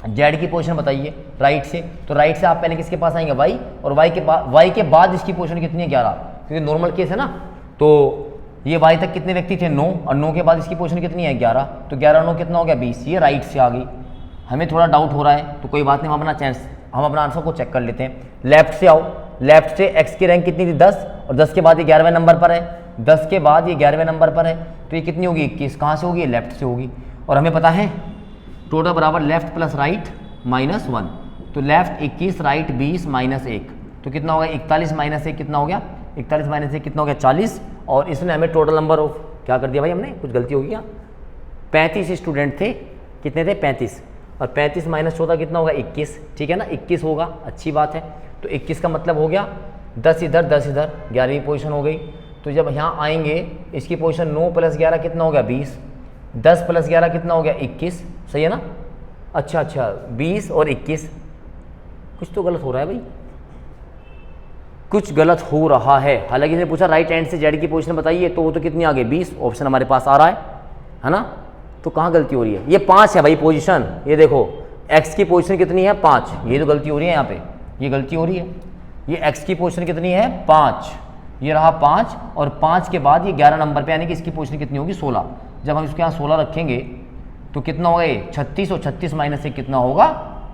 z की पोजीशन बताइए राइट से, तो राइट से आप पहले किसके पास आएंगे y, और y के बाद इसकी पोजीशन कितनी है 11, क्योंकि नॉर्मल केस है ना। तो ये y तक कितने व्यक्ति थे 9, और 9 के बाद इसकी पोजीशन कितनी है 11, तो 11 9 कितना हो गया 20, ये राइट से आ गई। हमें थोड़ा डाउट हो रहा है तो कोई बात नहीं, हम अपना आंसर को चेक कर लेते हैं। लेफ्ट से आओ, लेफ्ट से x की रैंक कितनी थी 10, और 10 के बाद ये 11वें नंबर पर है, 10 के बाद ये 11वें नंबर पर है, तो ये कितनी होगी 21, कहाँ से होगी लेफ्ट से होगी। और हमें पता है टोटल बराबर लेफ्ट प्लस राइट माइनस 1, तो लेफ्ट 21 राइट 20 माइनस 1, तो कितना होगा 41 माइनस 1 कितना हो गया 41 माइनस 1 कितना हो गया 40। और इसने हमें टोटल नंबर ऑफ क्या कर दिया भाई, हमने कुछ गलती हो गई क्या, 35 स्टूडेंट थे, कितने थे 35, और 35 माइनस 14 कितना होगा 21। ठीक है ना, 21 होगा, अच्छी बात है। तो 21 का मतलब हो गया 10 इधर 10 इधर, 11वीं पोजीशन हो गई। तो जब यहाँ आएंगे इसकी पोजीशन 9 प्लस 11 कितना हो गया 20, 10 प्लस 11 कितना हो गया 21, सही है ना। अच्छा 20 और 21, कुछ तो गलत हो रहा है भाई, कुछ गलत हो रहा है। हालांकि इसने पूछा राइट हैंड से जेड की पोजीशन बताइए, तो वो तो कितनी आ गई 20, ऑप्शन हमारे पास आ रहा है ना। तो कहाँ गलती हो रही है, ये 5 है भाई पोजीशन, ये देखो x की पोजीशन कितनी है 5, ये तो गलती हो रही है यहाँ पे, ये गलती हो रही है। ये x की पोजीशन कितनी है 5, ये रहा 5, और 5 के बाद ये 11 नंबर पे, यानी कि इसकी पोजीशन कितनी होगी 16। जब हम इसके यहाँ 16 रखेंगे तो कितना होगा ये 36, और 36 माइनस से कितना होगा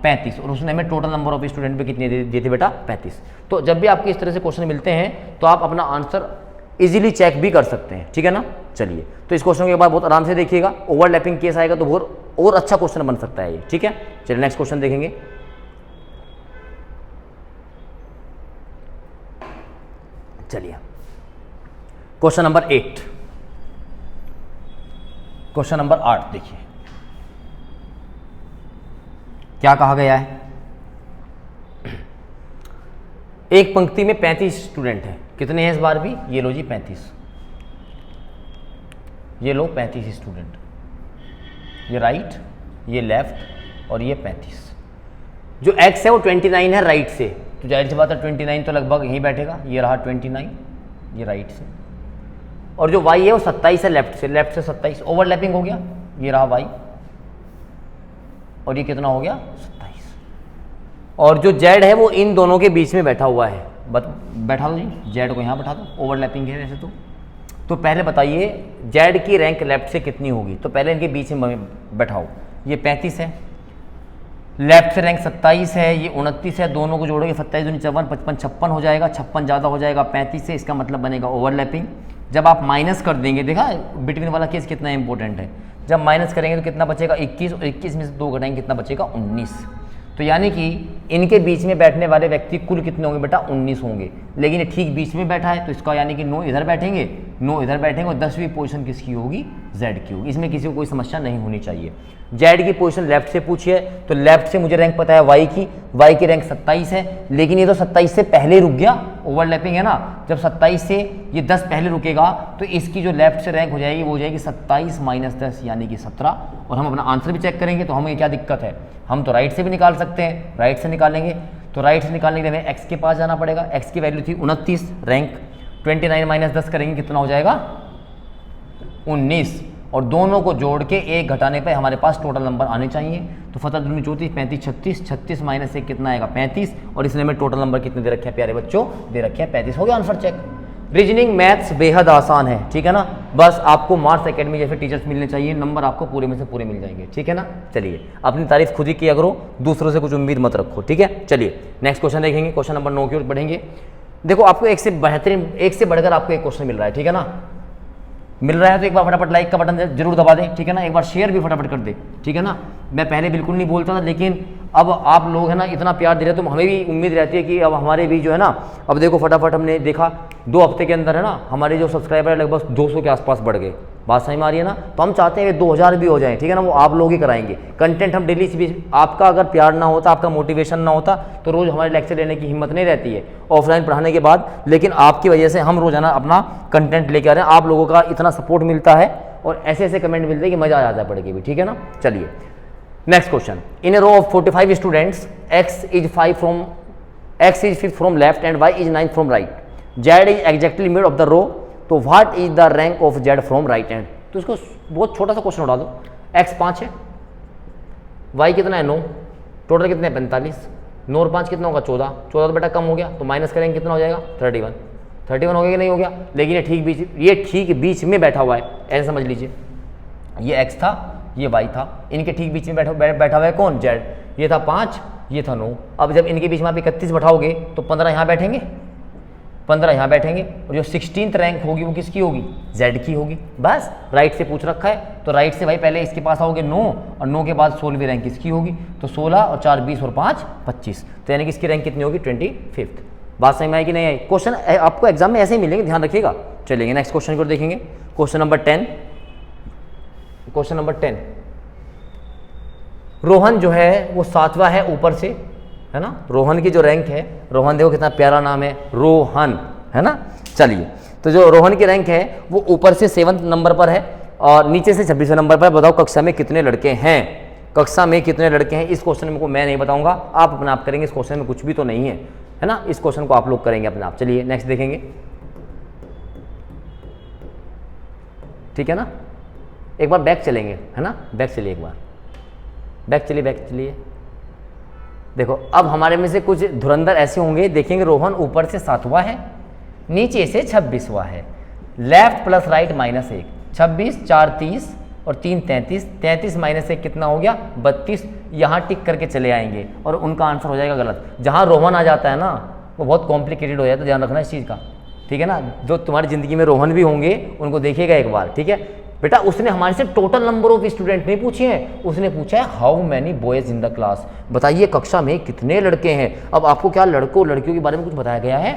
35, और उसने हमें टोटल नंबर ऑफ स्टूडेंट पे कितने दिए थे बेटा 35। तो जब भी आपके इस तरह से क्वेश्चन मिलते हैं तो आप अपना आंसर इजीली चेक भी कर सकते हैं। ठीक है ना, चलिए तो इस क्वेश्चन के बाद बहुत आराम से देखिएगा, ओवरलैपिंग केस आएगा तो बहुत और अच्छा क्वेश्चन बन सकता है ये। ठीक है, चलिए नेक्स्ट क्वेश्चन देखेंगे। चलिए क्वेश्चन नंबर 8, क्वेश्चन नंबर 8 देखिए क्या कहा गया है। एक पंक्ति में 35 स्टूडेंट हैं, कितने हैं इस बार भी, ये लो जी 35, ये लो 35 स्टूडेंट, ये राइट ये लेफ्ट और ये 35। जो x है वो 29 है राइट से, तो जाहिर सी बात है 29 तो लगभग यहीं बैठेगा, ये रहा 29 ये राइट से, और जो y है वो 27 है लेफ्ट से 27, ओवरलैपिंग हो गया, ये रहा y और ये कितना हो गया 27, और जो z है वो इन दोनों के बीच में बैठा हुआ है। बैठा दो जी z को यहाँ बैठा दो, ओवरलैपिंग है वैसे तो पहले बताइए z की रैंक लेफ्ट से कितनी होगी, तो पहले इनके बीच में बैठाओ। ये 35 है, लेफ्ट से रैंक 27 है, ये 29 है, दोनों को जोड़ोगे 27 दूनी 54 55 56 हो जाएगा, 56 ज़्यादा हो जाएगा 35 से, इसका मतलब बनेगा ओवरलैपिंग। जब आप माइनस कर देंगे, देखा बिटवीन वाला केस कितना इंपॉर्टेंट है, जब माइनस करेंगे तो कितना बचेगा 21, और 21 में से 2 घटाएंगे कितना बचेगा 19। तो यानी कि इनके बीच में बैठने वाले व्यक्ति कुल कितने होंगे बेटा 19 होंगे, लेकिन ये ठीक बीच में बैठा है तो इसका यानी कि 9 इधर बैठेंगे, 9 इधर बैठेंगे, और 10वीं पोजीशन किसकी होगी, जेड की होगी। इसमें किसी को कोई समस्या नहीं होनी चाहिए। जेड की पोजीशन लेफ्ट से पूछी है तो लेफ्ट से मुझे रैंक पता है वाई की रैंक 27 है, लेकिन ये तो 27 से पहले रुक गया, ओवरलैपिंग है ना। जब 27 से ये 10 पहले रुकेगा तो इसकी जो लेफ्ट से रैंक हो जाएगी वो हो जाएगी 27 माइनस 10 यानी कि 17। और हम अपना आंसर भी चेक करेंगे तो हमें क्या दिक्कत है, हम तो राइट से भी निकाल सकते हैं, राइट से निकालेंगे तो राइट से निकालने के लिए हमें एक्स के पास जाना पड़ेगा। एक्स की वैल्यू थी 29, रैंक 29 माइनस 10 करेंगे कितना हो जाएगा 19, और दोनों को जोड़ के 1 घटाने पे हमारे पास टोटल नंबर आने चाहिए। तो 17 दूनी 34, 35 36, 36 माइनस 1 कितना आएगा 35, और इसने हमें टोटल नंबर कितने दे रखे हैं प्यारे बच्चों, दे रखे हैं 35। हो गया आंसर चेक। रीजनिंग मैथ्स बेहद आसान है, ठीक है ना। बस आपको मार्क्स एकेडमी जैसे टीचर्स मिलने चाहिए, नंबर आपको पूरे में से पूरे मिल जाएंगे, ठीक है ना। चलिए अपनी तारीफ खुद ही किया करो, दूसरों से कुछ उम्मीद मत रखो, ठीक है। चलिए नेक्स्ट क्वेश्चन देखेंगे, क्वेश्चन नंबर 9 की ओर बढ़ेंगे। देखो आपको एक से बेहतरीन, एक से बढ़कर आपको एक क्वेश्चन मिल रहा है, ठीक है ना। मिल रहा है तो एक बार फटाफट लाइक का बटन जरूर दबा दें, ठीक है ना। एक बार शेयर भी फटाफट कर दे, ठीक है ना। मैं पहले बिल्कुल नहीं बोलता था, लेकिन अब आप लोग है ना इतना प्यार दे रहे तो हमें भी उम्मीद रहती है कि अब हमारे भी जो है ना, अब देखो फटाफट हमने देखा 2 हफ्ते के अंदर है ना हमारे जो सब्सक्राइबर है लगभग 200 के आसपास बढ़ गए। बात समझ में आ रही है ना। तो हम चाहते हैं कि 2000 भी हो जाए, ठीक है ना। वो आप लोग ही कराएंगे कंटेंट, हम डेली भी। आपका अगर प्यार ना होता, आपका मोटिवेशन ना होता तो रोज़ हमारे लेक्चर लेने की हिम्मत नहीं रहती है ऑफलाइन पढ़ाने के बाद। लेकिन आपकी वजह से हम रोजाना अपना कंटेंट लेके आ रहे हैं। आप लोगों का इतना सपोर्ट मिलता है और ऐसे ऐसे कमेंट मिलते हैं कि मजा आ जाता है पढ़ के भी, ठीक है ना। चलिए next question. In a row of 45 students, x is 5th from left and y is 9th from right. Z is exactly mid of the row. तो what is the rank of Z from right hand. तो इसको बहुत छोटा सा question उड़ा दो। x 5 है, y कितना है 9, टोटल कितने हैं 45, 9 और 5 कितना होगा 14, 14 तो बेटा कम हो गया तो माइनस करेंगे कितना हो जाएगा 31, 31 हो गया कि नहीं हो गया। लेकिन ये ठीक बीच में बैठा हुआ है, ऐसे समझ लीजिए। ये x था, ये y था, इनके ठीक बीच में बैठा हुआ है कौन, Z। ये था 5, ये था 9। अब जब इनके बीच में आप 31 बैठाओगे तो 15 यहाँ बैठेंगे, 15 यहाँ बैठेंगे, और जो 16th रैंक होगी वो किसकी होगी, Z की होगी। बस राइट से पूछ रखा है तो राइट से भाई पहले इसके पास आओगे 9, और 9 के बाद 16वीं रैंक किसकी होगी, तो 16 और 4 20 और 5 25, तो यानी कि इसकी रैंक कितनी होगी 25th। बात समझ में आई कि नहीं आई। क्वेश्चन आपको एग्जाम में ऐसे ही मिलेंगे, ध्यान रखिएगा। चलिए नेक्स्ट क्वेश्चन को देखेंगे, question number 10। Question number 10, Rohan जो है वो 7वां है ऊपर से, है ना। रोहन की जो रैंक है, रोहन देखो कितना प्यारा नाम है, रोहन, है ना। चलिए तो जो रोहन की रैंक है वो ऊपर से 7th नंबर पर है और नीचे से 26वें नंबर पर। बताओ कक्षा में कितने लड़के हैं, कक्षा में कितने लड़के हैं। इस क्वेश्चन को मैं नहीं बताऊंगा, आप अपने आप करेंगे। इस क्वेश्चन में कुछ भी तो नहीं है ना, इस क्वेश्चन को आप लोग करेंगे अपने आप। चलिए नेक्स्ट देखेंगे, ठीक है ना। एक बार बैक चलेंगे, है ना, बैक चलिए, एक बार बैक चलिए, बैक चलिए। देखो अब हमारे में से कुछ धुरंधर ऐसे होंगे, देखेंगे रोहन ऊपर से 7वां है, नीचे से 26वां है, लेफ्ट प्लस राइट माइनस 1, 26 4 30 और 3 33, 33 माइनस 1 कितना हो गया 32। यहाँ टिक करके चले आएंगे और उनका आंसर हो जाएगा गलत। जहाँ रोहन आ जाता है ना वो बहुत कॉम्प्लिकेटेड हो जाता है, ध्यान रखना इस चीज़ का, ठीक है ना। जो तुम्हारी ज़िंदगी में रोहन भी होंगे उनको देखिएगा एक बार, ठीक है बेटा। उसने हमारे से टोटल नंबर ऑफ स्टूडेंट नहीं पूछे हैं, उसने पूछा है how many boys in the class. बताइए कक्षा में कितने लड़के हैं। अब आपको क्या लड़कों लड़कियों के बारे में कुछ बताया गया है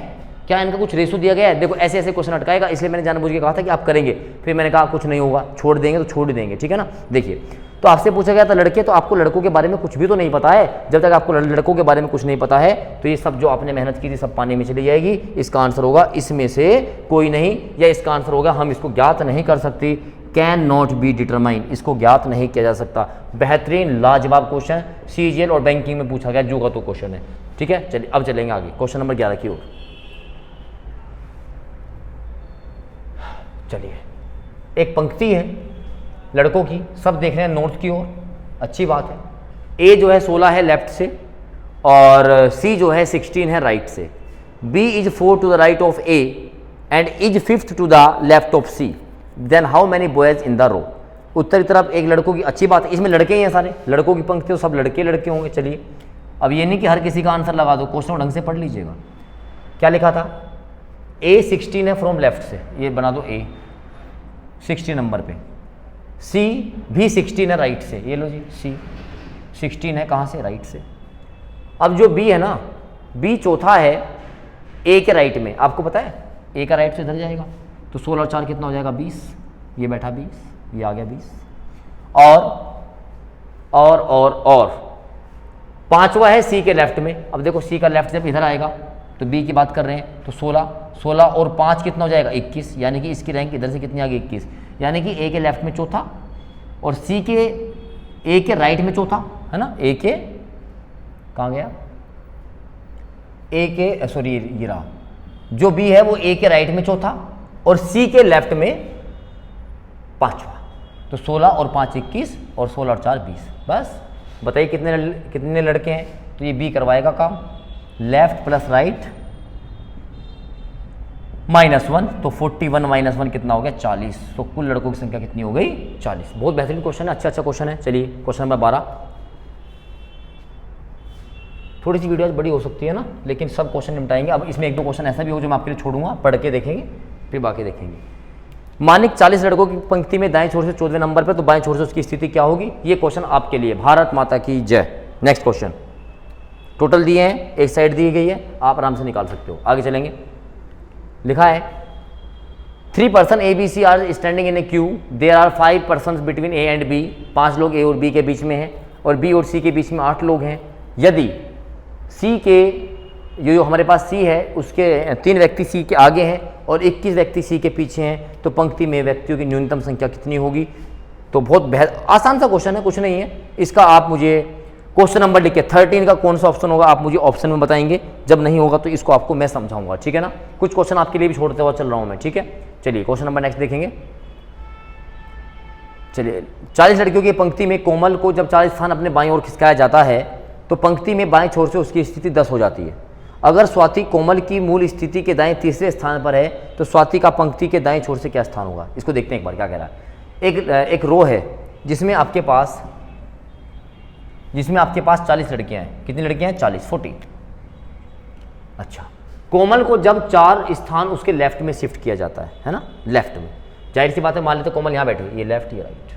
क्या, इनका कुछ रेशो दिया गया है। देखो ऐसे ऐसे क्वेश्चन अटकाएगा, इसलिए मैंने जानबूझ के कहा था कि आप करेंगे, फिर मैंने कहा कुछ नहीं होगा, छोड़ देंगे तो छोड़ देंगे, ठीक है ना। देखिए तो आपसे पूछा गया था लड़के, तो आपको लड़कों के बारे में कुछ भी तो नहीं पता है। जब तक आपको लड़कों के बारे में कुछ नहीं पता है तो ये सब जो आपने मेहनत की थी सब पानी में चली जाएगी। इसका आंसर होगा इसमें से कोई नहीं, या इसका आंसर होगा हम इसको ज्ञात नहीं कर सकती, कैन नॉट बी डिटरमाइन, इसको ज्ञात नहीं किया जा सकता। बेहतरीन लाजवाब क्वेश्चन, सीजीएल और बैंकिंग में पूछा गया जो का तो क्वेश्चन है, ठीक है। चलिए अब चलेंगे आगे, क्वेश्चन नंबर 11 की ओर। चलिए एक पंक्ति है लड़कों की, सब देख रहे हैं नॉर्थ की ओर, अच्छी बात है। ए जो है 16 है लेफ्ट से, और सी जो है 16 है राइट से। B is 4 to the right of A and is 5th to the left of C, then how many boys in the row. उत्तर की तरफ एक लड़कों की, अच्छी बात है, इसमें लड़के ही हैं सारे, लड़कों की पंक्ति तो सब लड़के लड़के होंगे। चलिए अब ये नहीं कि हर किसी का आंसर लगा दो, क्वेश्चन ढंग से पढ़ लीजिएगा। क्या लिखा था, A16 है फ्रॉम लेफ्ट से, ये बना दो A 16 नंबर पे, C भी 16 है राइट से, ये लो जी C 16 है कहाँ से, राइट से। अब जो B है ना, B चौथा है A के राइट में, आपको पता है A का राइट से इधर जाएगा, तो 16 और 4 कितना हो जाएगा 20, ये बैठा 20, ये आ गया 20, और पांचवा है C के लेफ्ट में। अब देखो C का लेफ्ट जब इधर आएगा तो B की बात कर रहे हैं, तो 16 और 5 कितना हो जाएगा 21, यानी कि इसकी रैंक इधर से कितनी आ गई 21, यानी कि A के लेफ्ट में चौथा और A के राइट में चौथा, है ना। A के कहाँ गया, A के सॉरी ये रहा, जो B है वो A के राइट में चौथा और C के लेफ्ट में पांचवा, तो 16 और 5 21 और 16 और 4 20। बस बताइए कितने लड़के हैं, तो ये B करवाएगा काम, लेफ्ट प्लस राइट -1, तो 41 -1 कितना हो गया 40, तो कुल लड़कों की संख्या कितनी हो गई 40। बहुत बेहतरीन क्वेश्चन है, अच्छा क्वेश्चन है। चलिए क्वेश्चन नंबर 12, थोड़ी सी वीडियो बड़ी हो सकती है ना, लेकिन सब क्वेश्चन निपटाएंगे। अब इसमें एक दो क्वेश्चन ऐसा भी हो जो मैं आपके लिए छोड़ूंगा, पढ़ के देखेंगे फिर बाकी देखेंगे। मानिक 40 लड़कों की पंक्ति में दाएं छोर से 14वें नंबर पर, तो बाएं छोर से उसकी स्थिति क्या होगी, ये क्वेश्चन आपके लिए। भारत माता की जय। नेक्स्ट क्वेश्चन, टोटल दिए हैं, एक साइड दी गई है, आप आराम से निकाल सकते हो। आगे चलेंगे, लिखा है 3 person A B C are standing in a queue, there are 5 person between A and B, 5 लोग ए और बी के बीच में हैं और बी और सी के बीच में 8 लोग हैं। यदि सी के जो हमारे पास सी है उसके 3 व्यक्ति सी के आगे हैं और 21 व्यक्ति सी के पीछे हैं, तो पंक्ति में व्यक्तियों की न्यूनतम संख्या कितनी होगी। तो बहुत आसान सा क्वेश्चन है, कुछ नहीं है इसका। आप मुझे क्वेश्चन नंबर लिख के 13 का कौन सा ऑप्शन होगा आप मुझे ऑप्शन में बताएंगे, जब नहीं होगा तो इसको आपको मैं समझाऊंगा, ठीक है ना। कुछ क्वेश्चन आपके लिए भी छोड़ते हुआ चल रहा हूं मैं, ठीक है। चलिए क्वेश्चन नंबर नेक्स्ट देखेंगे। चलिए 40 लड़कियों की पंक्ति में कोमल को जब 40 स्थान अपने बाईं ओर खिसकाया जाता है तो पंक्ति में बाएं छोर से उसकी स्थिति 10 हो जाती है। अगर स्वाति कोमल की मूल स्थिति के दाएं तीसरे स्थान पर है तो स्वाति का पंक्ति के दाएं छोर से क्या स्थान होगा। इसको देखते हैं एक बार क्या कह रहा है। एक रो है जिसमें आपके पास 40 लड़कियां हैं। कितनी लड़कियां हैं 40। अच्छा, कोमल को जब 4 स्थान उसके लेफ्ट में शिफ्ट किया जाता है ना, लेफ्ट में। जाहिर सी बात है, मान लेते कोमल यहाँ बैठी है, ये लेफ्ट ये राइट,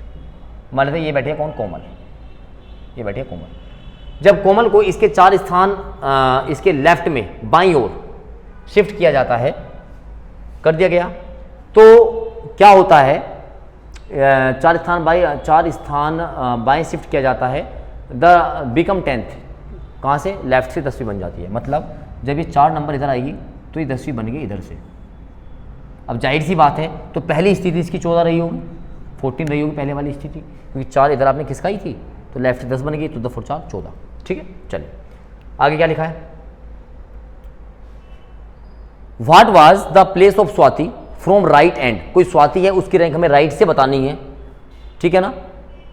मान लेते ये बैठी है कौन, कोमल, ये बैठी है कोमल। जब कोमल को इसके 4 स्थान इसके लेफ्ट में बाईं ओर शिफ्ट किया जाता है, कर दिया गया, तो क्या होता है 4 स्थान बाएं शिफ्ट किया जाता है, द बिकम 10th, कहाँ से, लेफ्ट से 10वीं बन जाती है। मतलब जब ये 4 नंबर इधर आएगी तो ये 10वीं बन गई इधर से। अब जाहिर सी बात है, तो पहली स्थिति इसकी 14 रही होगी, 14 रही होगी पहले वाली स्थिति, क्योंकि 4 इधर आपने खिसकाई थी, तो लेफ्ट से 10 बन गई, तो 2 4 14, ठीक है। चलिए आगे क्या लिखा है। What was the place of Swati from right and, कोई स्वाति है उसकी रैंक हमें राइट से बतानी है, ठीक है ना।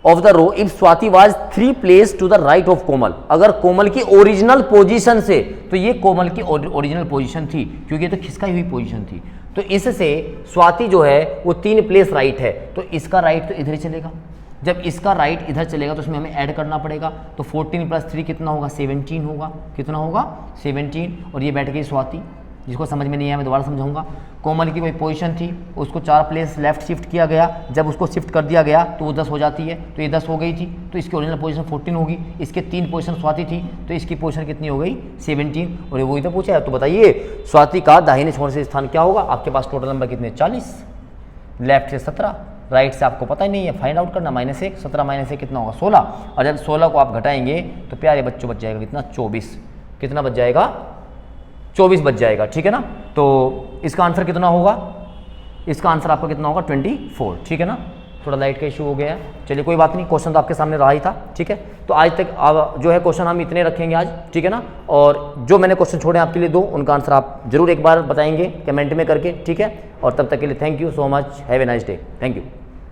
Of the row if Swati was 3 place to the right of Komal, अगर कोमल की ओरिजिनल पोजीशन से, तो ये कोमल की ओरिजिनल पोजीशन थी क्योंकि ये तो खिसकाई हुई पोजीशन थी, तो इससे स्वाति जो है वो 3 प्लेस राइट है, तो इसका राइट तो इधर ही चलेगा। जब इसका राइट इधर चलेगा तो उसमें हमें ऐड करना पड़ेगा, तो 14 + 3 कितना होगा 17 होगा। कितना होगा 17, और ये बैठ गई स्वाति। जिसको समझ में नहीं आया मैं दोबारा समझाऊंगा। कोमल की कोई पोजीशन थी, उसको 4 प्लेस लेफ्ट शिफ्ट किया गया, जब उसको शिफ्ट कर दिया गया तो वो 10 हो जाती है, तो ये 10 हो गई थी, तो इसकी ओरिजिनल पोजीशन 14 होगी। इसके 3 पोजीशन स्वाति थी, तो इसकी पोजीशन कितनी हो गई 17। और ये वही तो पूछा है, तो बताइए स्वाति का दाहिने छोर से स्थान क्या होगा। आपके पास टोटल नंबर कितने 40, लेफ्ट से 17, राइट से आपको पता ही नहीं है, फाइंड आउट करना। -1, 17 - 1 कितना होगा 16, और जब 16 को आप घटाएंगे तो प्यारे बच्चों बच जाएगा कितना 24। कितना बच जाएगा 24 बच जाएगा, ठीक है ना। तो इसका आंसर कितना होगा, इसका आंसर आपका कितना होगा 24, ठीक है ना। थोड़ा लाइट का इशू हो गया है, चलिए कोई बात नहीं, क्वेश्चन तो आपके सामने रहा ही था, ठीक है। तो आज तक जो है क्वेश्चन हम इतने रखेंगे आज, ठीक है ना। और जो मैंने क्वेश्चन छोड़े आपके लिए 2, उनका आंसर आप जरूर एक बार बताएंगे कमेंट में करके, ठीक है। और तब तक के लिए thank you so much, have a nice day, thank you.